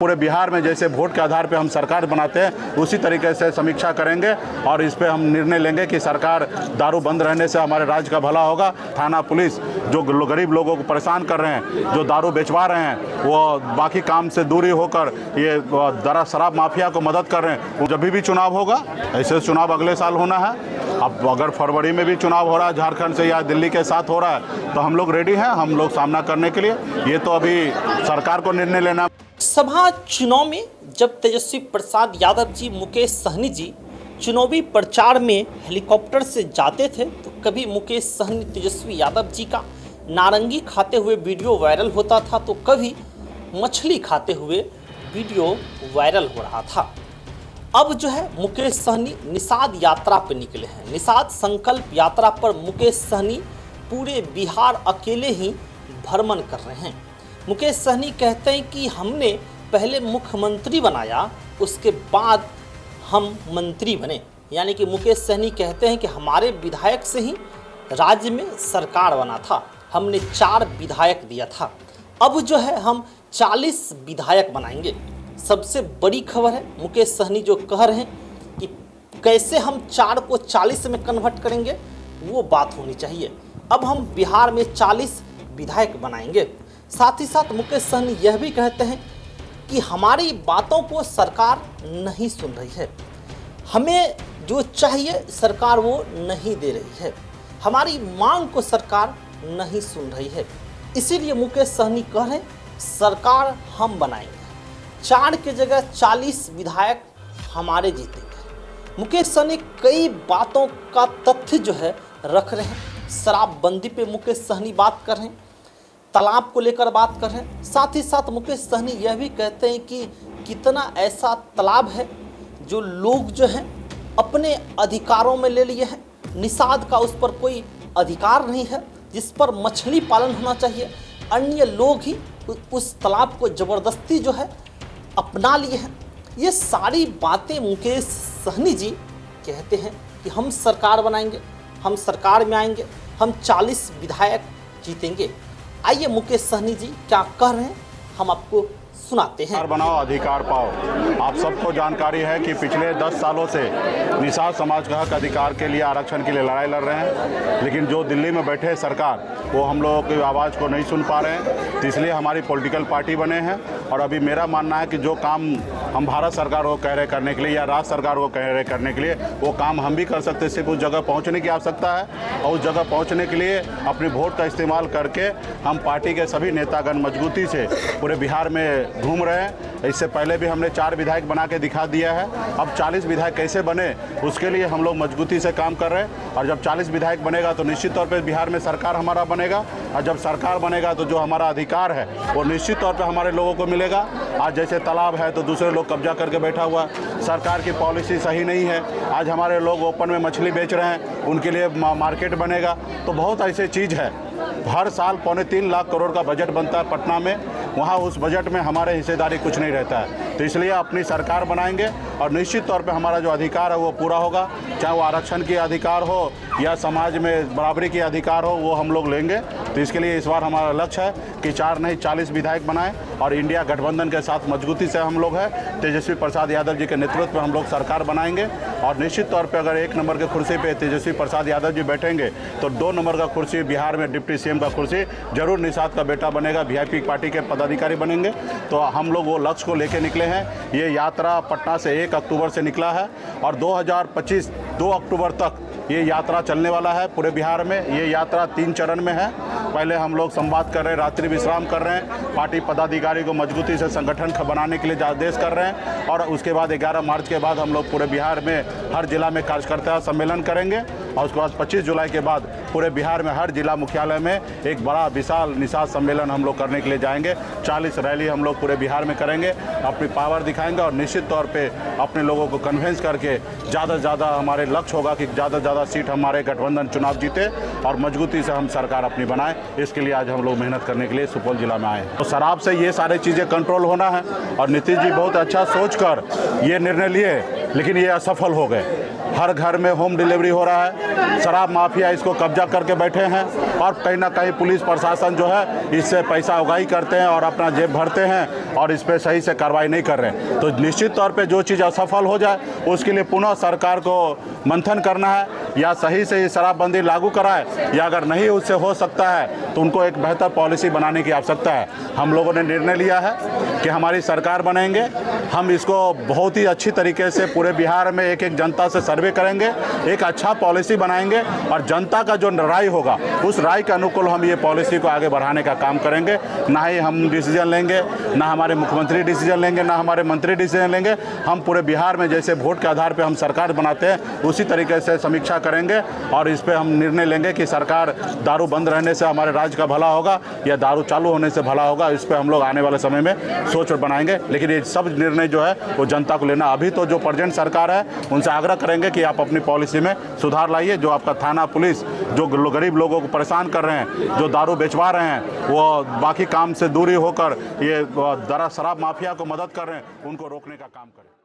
पूरे बिहार में जैसे वोट के आधार पे हम सरकार बनाते हैं उसी तरीके से समीक्षा करेंगे और इस पे हम निर्णय लेंगे कि सरकार दारू बंद रहने से हमारे राज्य का भला होगा। थाना पुलिस जो गरीब लोगों को परेशान कर रहे हैं, जो दारू बेचवा रहे हैं, वो बाकी काम से दूरी होकर ये दरा शराब माफिया को मदद कर रहे हैं। जब भी चुनाव होगा, ऐसे चुनाव अगले साल होना है। अब अगर फरवरी में भी चुनाव हो रहा है झारखंड से या दिल्ली के साथ हो रहा है तो हम लोग रेडी हैं, हम लोग सामना करने के लिए। ये तो अभी सरकार को निर्णय लेना। सभा चुनाव में जब तेजस्वी प्रसाद यादव जी, मुकेश सहनी जी चुनावी प्रचार में हेलीकॉप्टर से जाते थे तो कभी मुकेश सहनी तेजस्वी यादव जी का नारंगी खाते हुए वीडियो वायरल होता था तो कभी मछली खाते हुए वीडियो वायरल हो रहा था। अब जो है मुकेश सहनी निषाद यात्रा पर निकले हैं। निषाद संकल्प यात्रा पर मुकेश सहनी पूरे बिहार अकेले ही भ्रमण कर रहे हैं। मुकेश सहनी कहते हैं कि हमने पहले मुख्यमंत्री बनाया, उसके बाद हम मंत्री बने। यानी कि मुकेश सहनी कहते हैं कि हमारे विधायक से ही राज्य में सरकार बना था, हमने 4 विधायक दिया था, अब जो है हम 40 विधायक बनाएंगे। सबसे बड़ी खबर है मुकेश सहनी जो कह रहे हैं कि कैसे हम 4 को 40 में कन्वर्ट करेंगे वो बात होनी चाहिए। अब हम बिहार में 40 विधायक बनाएंगे। साथ ही साथ मुकेश सहनी यह भी कहते हैं कि हमारी बातों को सरकार नहीं सुन रही है, हमें जो चाहिए सरकार वो नहीं दे रही है, हमारी मांग को सरकार नहीं सुन रही है। इसीलिए मुकेश सहनी कह रहे हैं सरकार हम बनाएंगे, 4 की जगह 40 विधायक हमारे जीतेंगे। मुकेश सहनी कई बातों का तथ्य जो है रख रहे हैं। शराबबंदी पे मुकेश सहनी बात कर रहे हैं, तालाब को लेकर बात कर रहे हैं। साथ ही साथ मुकेश सहनी यह भी कहते हैं कि कितना ऐसा तालाब है जो लोग जो हैं अपने अधिकारों में ले लिए हैं, निषाद का उस पर कोई अधिकार नहीं है, जिस पर मछली पालन होना चाहिए, अन्य लोग ही उस तालाब को ज़बरदस्ती जो है अपना लिए हैं। ये सारी बातें मुकेश सहनी जी कहते हैं कि हम सरकार बनाएंगे, हम सरकार में आएंगे, हम 40 विधायक जीतेंगे। आइए मुकेश सहनी जी क्या कह रहे हैं हम आपको सुनाते हैं। सरकार बनाओ, अधिकार पाओ। आप सबको जानकारी है कि पिछले 10 सालों से निषाद समाज का हक अधिकार के लिए, आरक्षण के लिए लड़ाई लड़ रहे हैं, लेकिन जो दिल्ली में बैठे सरकार वो हम लोगों की आवाज़ को नहीं सुन पा रहे हैं। तो इसलिए हमारी पॉलिटिकल पार्टी बने हैं और अभी मेरा मानना है कि जो काम हम भारत सरकार को कह रहे करने के लिए या राज्य सरकार को कह रहे करने के लिए वो काम हम भी कर सकते हैं। सिर्फ उस जगह पहुँचने की आवश्यकता है और उस जगह पहुँचने के लिए अपनी वोट का इस्तेमाल करके हम पार्टी के सभी नेतागण मजबूती से पूरे बिहार में घूम रहे हैं। इससे पहले भी हमने 4 विधायक बना के दिखा दिया है। अब 40 विधायक कैसे बने उसके लिए हम लोग मजबूती से काम कर रहे हैं और जब 40 विधायक बनेगा तो निश्चित तौर पे बिहार में सरकार हमारा बनेगा और जब सरकार बनेगा तो जो हमारा अधिकार है वो निश्चित तौर पे हमारे लोगों को मिलेगा। आज जैसे तालाब है तो दूसरे लोग कब्जा करके बैठा हुआ है, सरकार की पॉलिसी सही नहीं है। आज हमारे लोग ओपन में मछली बेच रहे हैं, उनके लिए मार्केट बनेगा। तो बहुत ऐसी चीज़ है। हर साल 3.25 लाख करोड़ का बजट बनता है पटना में, वहाँ उस बजट में हमारे हिस्सेदारी कुछ नहीं रहता है। तो इसलिए अपनी सरकार बनाएंगे और निश्चित तौर पे हमारा जो अधिकार है वो पूरा होगा, चाहे वो आरक्षण की अधिकार हो या समाज में बराबरी की अधिकार हो, वो हम लोग लेंगे। तो इसके लिए इस बार हमारा लक्ष्य है कि 4 नहीं 40 विधायक बनाएं और इंडिया गठबंधन के साथ मजबूती से हम लोग हैं। तेजस्वी प्रसाद यादव जी के नेतृत्व में हम लोग सरकार बनाएंगे और निश्चित तौर पर अगर 1 नंबर की कुर्सी पर तेजस्वी प्रसाद यादव जी बैठेंगे तो 2 नंबर का कुर्सी बिहार में डिप्टी सीएम का कुर्सी जरूर निषाद का बेटा बनेगा, वीआईपी पार्टी के पदाधिकारी बनेंगे। तो हम लोग वो लक्ष्य को लेकर निकले हैं। ये यात्रा पटना से 1 अक्टूबर से निकला है और 2025 2 अक्टूबर तक ये यात्रा चलने वाला है पूरे बिहार में। ये यात्रा 3 चरण में है। पहले हम लोग संवाद कर रहे हैं, रात्रि विश्राम कर रहे हैं, पार्टी पदाधिकारी को मजबूती से संगठन बनाने के लिए आदेश कर रहे हैं और उसके बाद 11 मार्च के बाद हम लोग पूरे बिहार में हर जिला में कार्यकर्ता सम्मेलन करेंगे और उसके बाद 25 जुलाई के बाद पूरे बिहार में हर जिला मुख्यालय में एक बड़ा विशाल निषाद सम्मेलन हम लोग करने के लिए जाएंगे। 40 रैली हम लोग पूरे बिहार में करेंगे, अपनी पावर दिखाएंगे और निश्चित तौर पे अपने लोगों को कन्विंस करके ज़्यादा से ज़्यादा हमारे लक्ष्य होगा कि ज़्यादा से ज़्यादा सीट हमारे गठबंधन चुनाव जीते और मजबूती से हम सरकार अपनी बनाएं। इसके लिए आज हम लोग मेहनत करने के लिए सुपौल जिला में आए हैं। तो शराब से ये सारी चीज़ें कंट्रोल होना है और नीतीश जी बहुत अच्छा सोच कर ये निर्णय लिए, लेकिन ये असफल हो गए। हर घर में होम डिलीवरी हो रहा है। शराब माफिया इसको कब्जा करके बैठे हैं और कहीं ना कहीं पुलिस प्रशासन जो है इससे पैसा उगाही करते हैं और अपना जेब भरते हैं और इस पर सही से कार्रवाई नहीं कर रहे। तो निश्चित तौर पे जो चीज़ असफल हो जाए उसके लिए पुनः सरकार को मंथन करना है, या सही से ही शराबबंदी लागू कराए, या अगर नहीं उससे हो सकता है तो उनको एक बेहतर पॉलिसी बनाने की आवश्यकता है। हम लोगों ने निर्णय लिया है कि हमारी सरकार बनेंगे, हम इसको बहुत ही अच्छी तरीके से पूरे बिहार में एक एक जनता से सर्वे करेंगे, एक अच्छा पॉलिसी बनाएंगे और जनता का जो राय होगा उस राय के अनुकूल हम ये पॉलिसी को आगे बढ़ाने का काम करेंगे। ना ही हम डिसीजन लेंगे, ना हमारे मुख्यमंत्री डिसीजन लेंगे, ना हमारे मंत्री डिसीजन लेंगे। हम पूरे बिहार में जैसे वोट के आधार पर हम सरकार बनाते हैं उसी तरीके से समीक्षा करेंगे और इस पर हम निर्णय लेंगे कि सरकार दारू बंद रहने से हमारे राज्य का भला होगा या दारू चालू होने से भला होगा। इस पर हम लोग आने वाले समय में सोच बनाएंगे, लेकिन ये सब निर्णय जो है वो जनता को लेना। अभी तो जो प्रेजेंट सरकार है उनसे आग्रह करेंगे कि आप अपनी पॉलिसी में सुधार लाइए। जो आपका थाना पुलिस जो गरीब लोगों को परेशान कर रहे हैं, जो दारू बेचवा रहे हैं, वो बाकी काम से दूरी होकर ये शराब माफिया को मदद कर रहे हैं, उनको रोकने का काम करें।